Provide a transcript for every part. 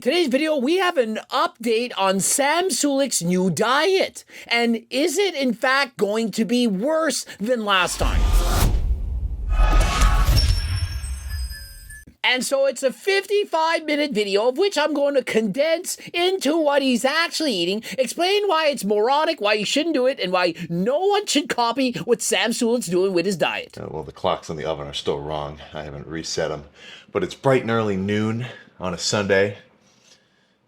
Today's video, we have an update on Sam Sulek's new diet. And is it in fact going to be worse than last time? And so it's a 55-minute video of which I'm going to condense into what he's actually eating, explain why it's moronic, why you shouldn't do it, and why no one should copy what Sam Sulek's doing with his diet. Well, the clocks on the oven are still wrong. I haven't reset them. But it's bright and early noon on a Sunday.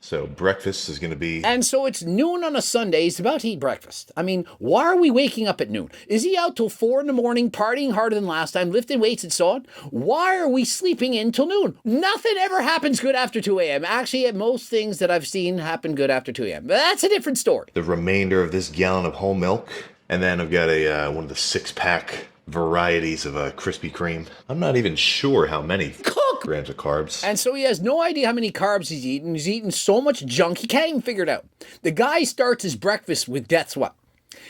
So breakfast is going to be... And so it's noon on a Sunday. He's about to eat breakfast. I mean, why are we waking up at noon? Is he out till 4 in the morning, partying harder than last time, lifting weights and so on? Why are we sleeping in till noon? Nothing ever happens good after 2 a.m. Actually, most things that I've seen happen good after 2 a.m. But that's a different story. The remainder of this gallon of whole milk. And then I've got a one of the 6-pack varieties of Krispy Kreme. I'm not even sure how many grams of carbs. And so he has no idea how many carbs he's eating. He's eating so much junk, he can't even figure it out. The guy starts his breakfast with, guess what?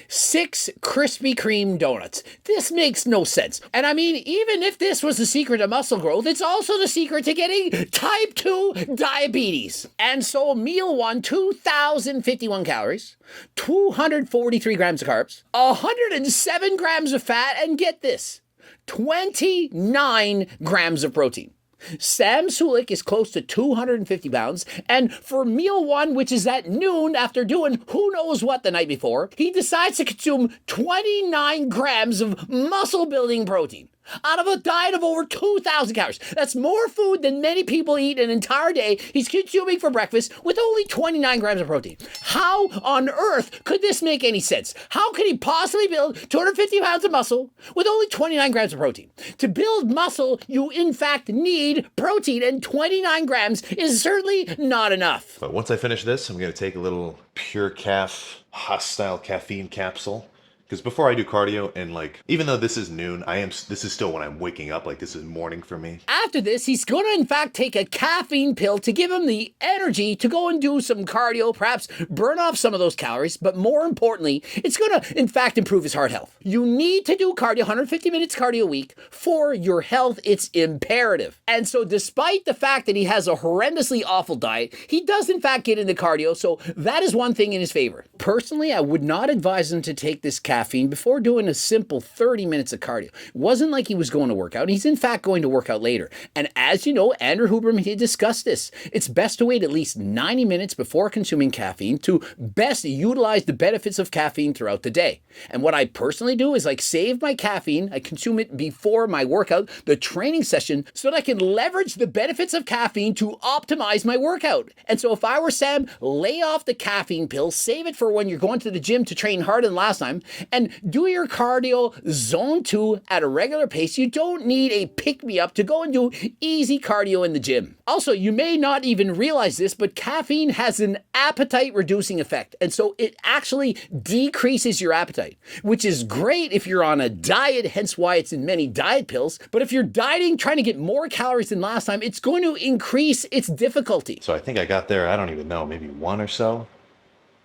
6 Krispy Kreme donuts. This makes no sense. And I mean, even if this was the secret of muscle growth, it's also the secret to getting type 2 diabetes. And so meal 1, 2,051 calories, 243 grams of carbs, 107 grams of fat, and get this, 29 grams of protein. Sam Sulek is close to 250 pounds, and for meal 1, which is at noon after doing who knows what the night before, he decides to consume 29 grams of muscle-building protein out of a diet of over 2,000 calories. That's more food than many people eat an entire day he's consuming for breakfast with only 29 grams of protein. How on earth could this make any sense? How could he possibly build 250 pounds of muscle with only 29 grams of protein? To build muscle, you in fact need protein, and 29 grams is certainly not enough. But once I finish this, I'm going to take a little Pure Calf hostile caffeine capsule. Because before I do cardio, and even though this is noon, this is still when I'm waking up, this is morning for me. After this, he's going to in fact take a caffeine pill to give him the energy to go and do some cardio, perhaps burn off some of those calories, but more importantly, it's going to in fact improve his heart health. You need to do cardio, 150 minutes cardio a week for your health. It's imperative. And so despite the fact that he has a horrendously awful diet, he does in fact get into cardio, so that is one thing in his favor. Personally, I would not advise him to take this caffeine before doing a simple 30 minutes of cardio. It wasn't like he was going to work out. He's in fact going to work out later. And as you know, Andrew Huberman, he discussed this. It's best to wait at least 90 minutes before consuming caffeine to best utilize the benefits of caffeine throughout the day. And what I personally do is save my caffeine. I consume it before my workout, the training session, so that I can leverage the benefits of caffeine to optimize my workout. And so if I were Sam, lay off the caffeine pill, save it for when you're going to the gym to train harder than last time, and do your cardio zone 2 at a regular pace. You don't need a pick-me-up to go and do easy cardio in the gym. Also, you may not even realize this, but caffeine has an appetite-reducing effect, and so it actually decreases your appetite, which is great if you're on a diet, hence why it's in many diet pills. But if you're dieting, trying to get more calories than last time, it's going to increase its difficulty. So I think I got there, I don't even know, maybe 1 or so.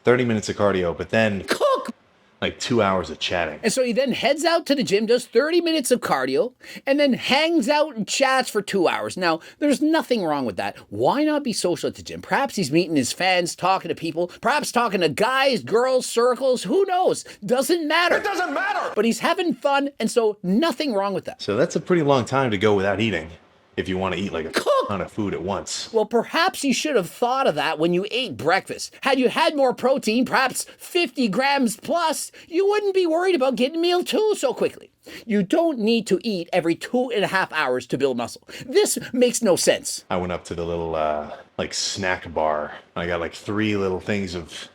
30 minutes of cardio, but then... 2 hours of chatting. And so he then heads out to the gym, does 30 minutes of cardio, and then hangs out and chats for 2 hours. Now, there's nothing wrong with that. Why not be social at the gym? Perhaps he's meeting his fans, talking to people, perhaps talking to guys, girls, circles, who knows? Doesn't matter. It doesn't matter! But he's having fun, and so nothing wrong with that. So that's a pretty long time to go without eating. If you want to eat a ton of food at once. Well, perhaps you should have thought of that when you ate breakfast. Had you had more protein, perhaps 50 grams plus, you wouldn't be worried about getting meal 2 so quickly. You don't need to eat every 2.5 hours to build muscle. This makes no sense. I went up to the little, snack bar. I got 3 little things of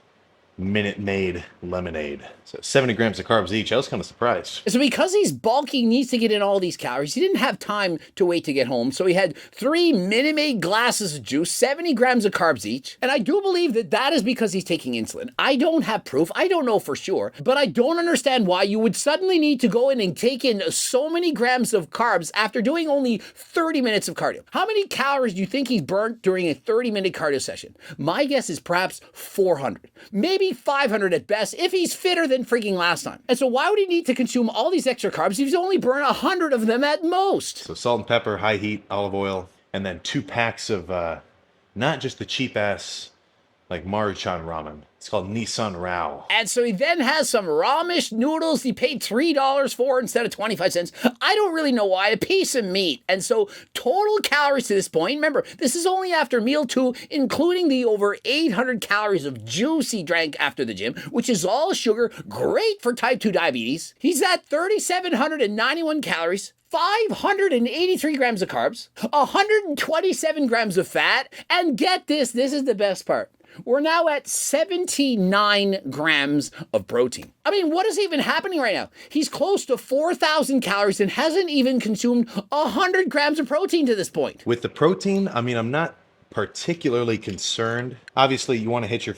Minute Maid lemonade. So 70 grams of carbs each. I was kind of surprised. So because he's bulky, he needs to get in all these calories. He didn't have time to wait to get home. So he had 3 Minute Maid glasses of juice, 70 grams of carbs each. And I do believe that that is because he's taking insulin. I don't have proof. I don't know for sure. But I don't understand why you would suddenly need to go in and take in so many grams of carbs after doing only 30 minutes of cardio. How many calories do you think he's burnt during a 30-minute cardio session? My guess is perhaps 400. Maybe 500 at best if he's fitter than freaking last time. And so why would he need to consume all these extra carbs if he's only burned 100 of them at most? So salt and pepper, high heat, olive oil, and then 2 packs of not just the cheap ass like Maruchan ramen. It's called Nissan Rao. And so he then has some Ramesh noodles he paid $3 for instead of 25 cents. I don't really know why. A piece of meat. And so total calories to this point, remember, this is only after meal 2, including the over 800 calories of juice he drank after the gym, which is all sugar, great for type 2 diabetes. He's at 3,791 calories, 583 grams of carbs, 127 grams of fat, and get this is the best part. We're now at 79 grams of protein. I mean, what is even happening right now? He's close to 4,000 calories and hasn't even consumed 100 grams of protein to this point. With the protein, I mean, I'm not particularly concerned. Obviously, you want to hit your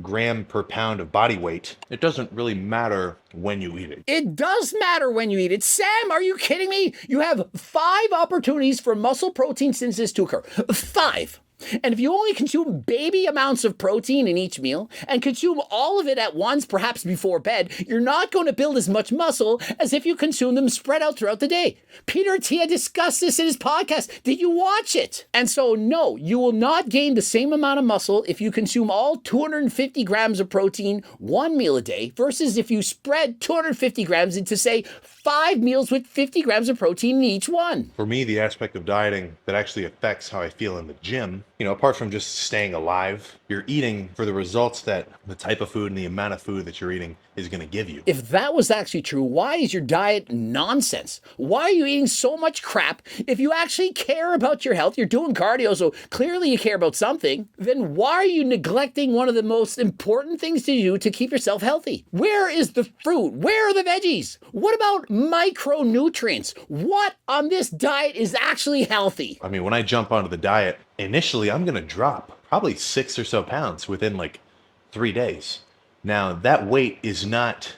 gram per pound of body weight. It doesn't really matter when you eat it. It does matter when you eat it. Sam, are you kidding me? You have 5 opportunities for muscle protein synthesis to occur. 5. And if you only consume baby amounts of protein in each meal and consume all of it at once, perhaps before bed, you're not going to build as much muscle as if you consume them spread out throughout the day. Peter Attia discussed this in his podcast. Did you watch it? And so, no, you will not gain the same amount of muscle if you consume all 250 grams of protein one meal a day versus if you spread 250 grams into, say, 5 meals with 50 grams of protein in each one. For me, the aspect of dieting that actually affects how I feel in the gym, apart from just staying alive, you're eating for the results that the type of food and the amount of food that you're eating is going to give you. If that was actually true, why is your diet nonsense? Why are you eating so much crap? If you actually care about your health, you're doing cardio, so clearly you care about something, then why are you neglecting one of the most important things to do to keep yourself healthy? Where is the fruit? Where are the veggies? What about micronutrients? What on this diet is actually healthy? I mean, when I jump onto the diet, initially I'm going to drop probably 6 or so pounds within like 3 days. Now, that weight is not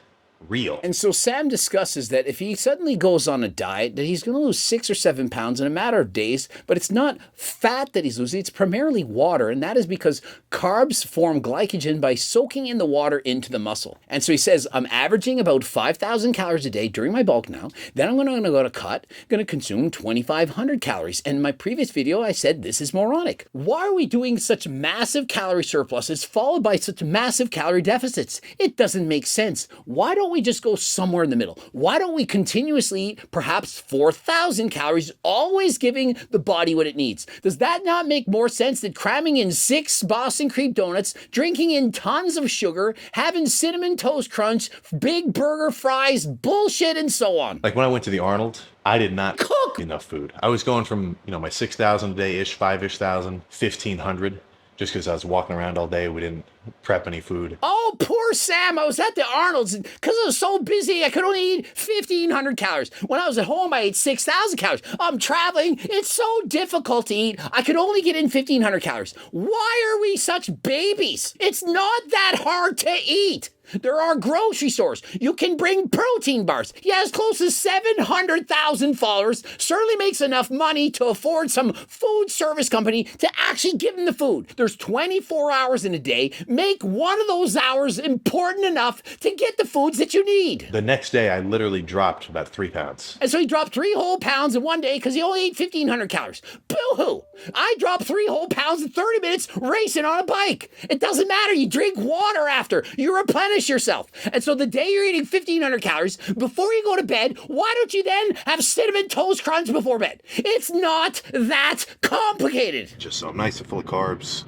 real. And so Sam discusses that if he suddenly goes on a diet, that he's going to lose 6 or 7 pounds in a matter of days, but it's not fat that he's losing, it's primarily water, and that is because carbs form glycogen by soaking in the water into the muscle. And so he says, I'm averaging about 5,000 calories a day during my bulk now, then I'm going to go to cut, going to consume 2,500 calories. And in my previous video, I said this is moronic. Why are we doing such massive calorie surpluses followed by such massive calorie deficits? It doesn't make sense. Why don't we just go somewhere in the middle? Why don't we continuously eat perhaps 4,000 calories, always giving the body what it needs? Does that not make more sense than cramming in 6 Boston cream donuts, drinking in tons of sugar, having cinnamon toast crunch, big burger fries, bullshit, and so on? Like when I went to the Arnold, I did not cook enough food. I was going from, my 6,000 a day-ish, 5-ish thousand, 1,500. Just because I was walking around all day, we didn't prep any food. Oh, poor Sam. I was at the Arnold's because I was so busy, I could only eat 1,500 calories. When I was at home, I ate 6,000 calories. I'm traveling. It's so difficult to eat. I could only get in 1,500 calories. Why are we such babies? It's not that hard to eat. There are grocery stores. You can bring protein bars. He has close to 700,000 followers. Certainly makes enough money to afford some food service company to actually give him the food. There's 24 hours in a day. Make one of those hours important enough to get the foods that you need. The next day, I literally dropped about 3 pounds. And so he dropped 3 whole pounds in one day because he only ate 1,500 calories. Boo-hoo! I dropped 3 whole pounds in 30 minutes racing on a bike. It doesn't matter. You drink water after. You replenish yourself. And so the day you're eating 1,500 calories, before you go to bed, why don't you then have cinnamon toast crunch before bed? It's not that complicated. Just so nice and full of carbs,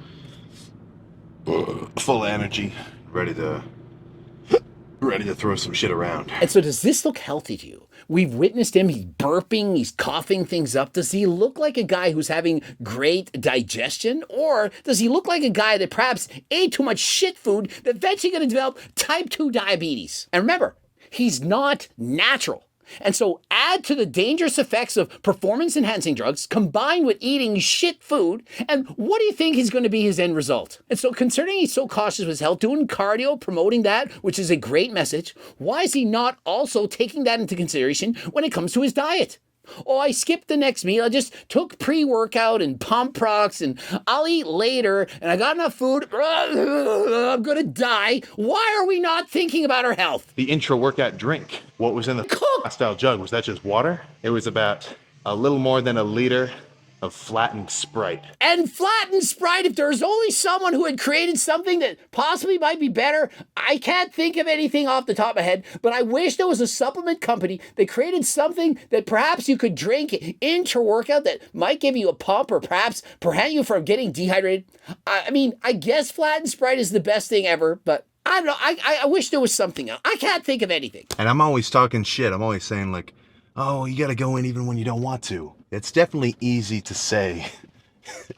full of energy, ready to throw some shit around. And so does this look healthy to you? We've witnessed him, he's burping, he's coughing things up. Does he look like a guy who's having great digestion? Or does he look like a guy that perhaps ate too much shit food that's eventually going to develop type 2 diabetes? And remember, he's not natural. And so add to the dangerous effects of performance-enhancing drugs combined with eating shit food, and what do you think is going to be his end result? And so considering he's so cautious with his health, doing cardio, promoting that, which is a great message, why is he not also taking that into consideration when it comes to his diet? Oh, I skipped the next meal. I just took pre-workout and pump products and I'll eat later and I got enough food. I'm going to die. Why are we not thinking about our health? The intra-workout drink, what was in the style jug? Was that just water? It was about a little more than a liter of flattened Sprite. And flattened Sprite, if there's only someone who had created something that possibly might be better, I can't think of anything off the top of my head, but I wish there was a supplement company that created something that perhaps you could drink into your workout that might give you a pump or perhaps prevent you from getting dehydrated. I mean, I guess flattened Sprite is the best thing ever, but I don't know. I wish there was something else. I can't think of anything. And I'm always talking shit. I'm always saying like, oh, you gotta go in even when you don't want to. It's definitely easy to say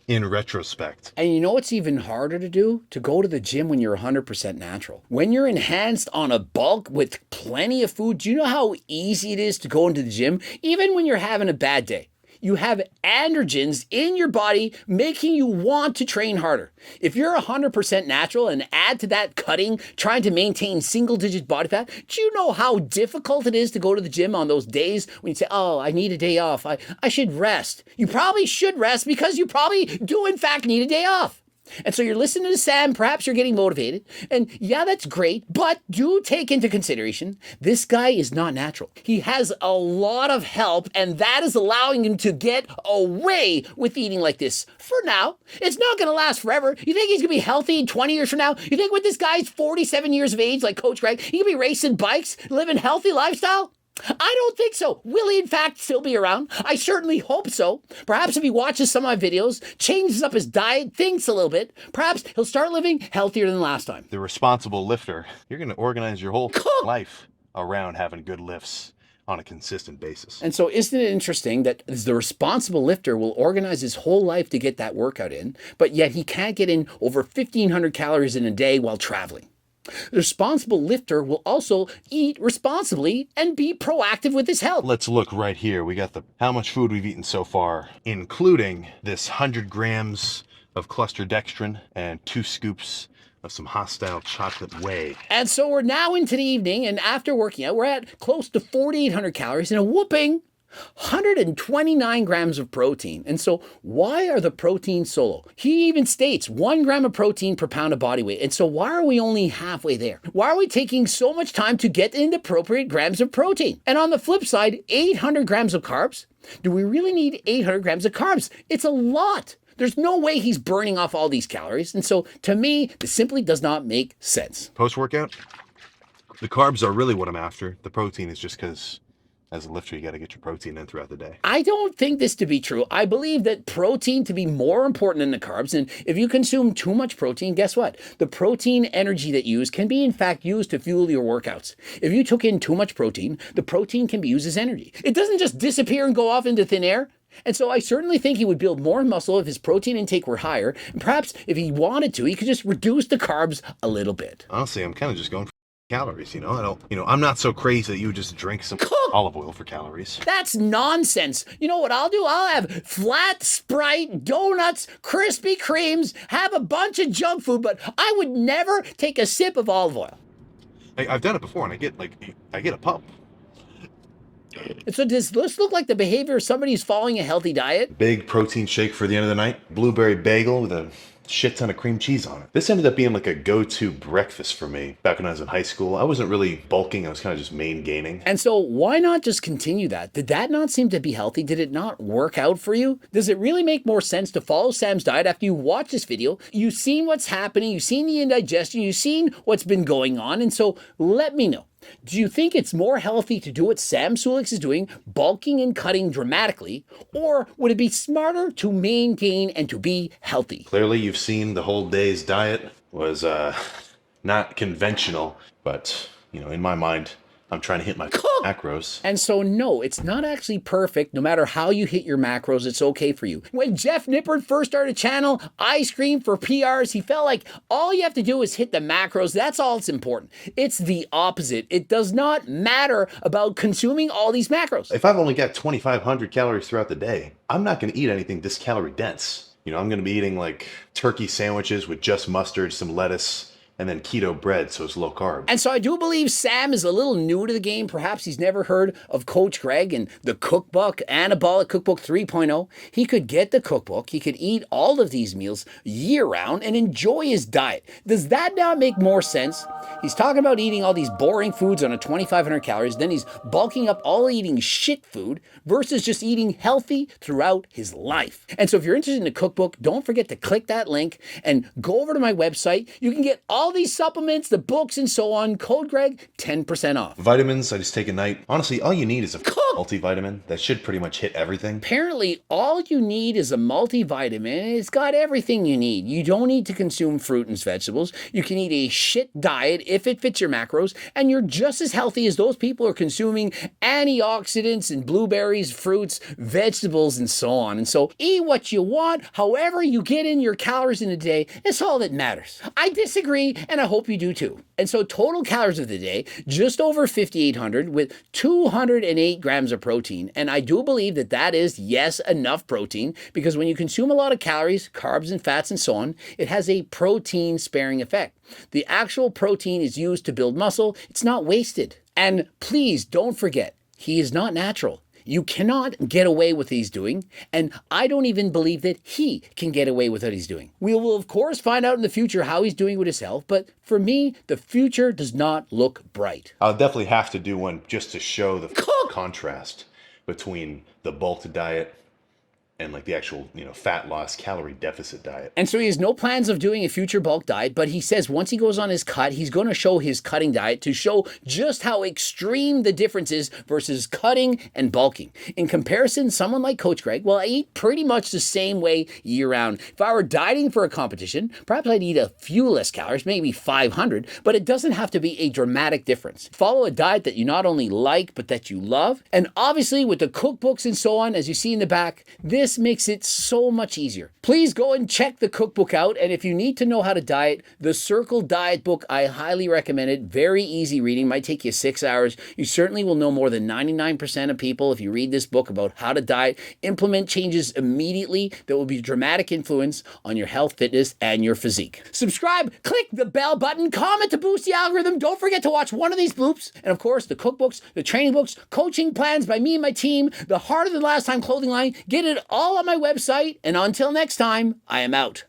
in retrospect. And you know what's even harder to do? To go to the gym when you're 100% natural. When you're enhanced on a bulk with plenty of food, do you know how easy it is to go into the gym? Even when you're having a bad day. You have androgens in your body making you want to train harder. If you're 100% natural and add to that cutting, trying to maintain single-digit body fat, do you know how difficult it is to go to the gym on those days when you say, oh, I need a day off, I should rest. You probably should rest because you probably do in fact need a day off. And so you're listening to Sam, perhaps you're getting motivated, and yeah, that's great, but do take into consideration, this guy is not natural. He has a lot of help, and that is allowing him to get away with eating like this for now. It's not going to last forever. You think he's going to be healthy 20 years from now? You think when this guy's 47 years of age, like Coach Greg, he can be racing bikes, living healthy lifestyle? I don't think so. Will he in fact still be around? I certainly hope so. Perhaps if he watches some of my videos, changes up his diet, thinks a little bit, perhaps he'll start living healthier than last time. The responsible lifter, you're going to organize your whole life around having good lifts on a consistent basis. And so isn't it interesting that the responsible lifter will organize his whole life to get that workout in, but yet he can't get in over 1,500 calories in a day while traveling? The responsible lifter will also eat responsibly and be proactive with his health. Let's look right here. We got how much food we've eaten so far, including this 100 grams of cluster dextrin and 2 scoops of some hostile chocolate whey. And so we're now into the evening, and after working out, we're at close to 4,800 calories and a whooping 129 grams of protein. And so why are the proteins so low? He even states 1 gram of protein per pound of body weight. And so why are we only halfway there? Why are we taking so much time to get in the appropriate grams of protein? And on the flip side, 800 grams of carbs. Do we really need 800 grams of carbs? It's a lot. There's no way he's burning off all these calories. And so to me, this simply does not make sense. Post-workout, the carbs are really what I'm after. The protein is just because as a lifter, you got to get your protein in throughout the day. I don't think this to be true. I believe that protein to be more important than the carbs. And if you consume too much protein, guess what? The protein energy that you use can be in fact used to fuel your workouts. If you took in too much protein, the protein can be used as energy. It doesn't just disappear and go off into thin air. And so I certainly think he would build more muscle if his protein intake were higher. And perhaps if he wanted to, he could just reduce the carbs a little bit. Honestly, I'm kind of just going for calories, I'm not so crazy that you would just drink some olive oil for calories. That's nonsense. You know what I'll do? I'll have flat Sprite, donuts, Krispy Kremes, have a bunch of junk food, but I would never take a sip of olive oil. I've done it before, and I get a pump. And so does this look like the behavior of somebody who's following a healthy diet? Big protein shake for the end of the night, blueberry bagel with a shit ton of cream cheese on it. This ended up being like a go-to breakfast for me back when I was in high school. I wasn't really bulking, I was kind of just main gaining. And so why not just continue that? Did that not seem to be healthy? Did it not work out for you? Does it really make more sense to follow Sam's diet after you watch this video? You've seen what's happening, you've seen the indigestion, you've seen what's been going on, and so let me know. Do you think it's more healthy to do what Sam Sulek is doing, bulking and cutting dramatically, or would it be smarter to maintain and to be healthy? Clearly, you've seen the whole day's diet was not conventional, but, in my mind, I'm trying to hit my macros. And so no, it's not actually perfect. No matter how you hit your macros, it's okay for you. When Jeff Nippard first started a channel, Ice Cream for PRs, he felt like all you have to do is hit the macros. That's all that's important. It's the opposite. It does not matter about consuming all these macros. If I've only got 2,500 calories throughout the day, I'm not going to eat anything this calorie dense. I'm going to be eating like turkey sandwiches with just mustard, some lettuce, and then keto bread, so it's low carb. And so I do believe Sam is a little new to the game. Perhaps he's never heard of Coach Greg and the cookbook, Anabolic Cookbook 3.0. He could get the cookbook. He could eat all of these meals year round and enjoy his diet. Does that now make more sense? He's talking about eating all these boring foods on a 2,500 calories. Then he's bulking up all eating shit food versus just eating healthy throughout his life. And so if you're interested in the cookbook, don't forget to click that link and go over to my website. You can get all these supplements, the books, and so on. Code Greg, 10% off. Vitamins, I just take at night. Honestly, all you need is a multivitamin. That should pretty much hit everything. Apparently, all you need is a multivitamin. It's got everything you need. You don't need to consume fruit and vegetables. You can eat a shit diet if it fits your macros, and you're just as healthy as those people who are consuming antioxidants and blueberries, fruits, vegetables, and so on. And so eat what you want, however you get in your calories in a day. It's all that matters. I disagree, and I hope you do too. And so total calories of the day, just over 5,800 with 208 grams of protein. And I do believe that that is, yes, enough protein, because when you consume a lot of calories, carbs and fats and so on, it has a protein sparing effect. The actual protein is used to build muscle. It's not wasted. And please don't forget, he is not natural. You cannot get away with what he's doing, and I don't even believe that he can get away with what he's doing. We will, of course, find out in the future how he's doing with his health, but for me, the future does not look bright. I'll definitely have to do one just to show the contrast between the bulk diet and like the actual, fat loss, calorie deficit diet. And so he has no plans of doing a future bulk diet, but he says once he goes on his cut, he's going to show his cutting diet to show just how extreme the difference is versus cutting and bulking. In comparison, someone like Coach Greg, well, I eat pretty much the same way year round. If I were dieting for a competition, perhaps I'd eat a few less calories, maybe 500, but it doesn't have to be a dramatic difference. Follow a diet that you not only like, but that you love. And obviously with the cookbooks and so on, as you see in the back, this makes it so much easier. Please go and check the cookbook out. And if you need to know how to diet, the Circle Diet book, I highly recommend it. Very easy reading, might take you 6 hours. You certainly will know more than 99% of people if you read this book about how to diet, implement changes immediately that will be a dramatic influence on your health, fitness, and your physique. Subscribe, click the bell button, comment to boost the algorithm. Don't forget to watch one of these bloops. And of course, the cookbooks, the training books, coaching plans by me and my team, the Harder Than Last Time clothing line. Get it all on my website. And until next time, I am out.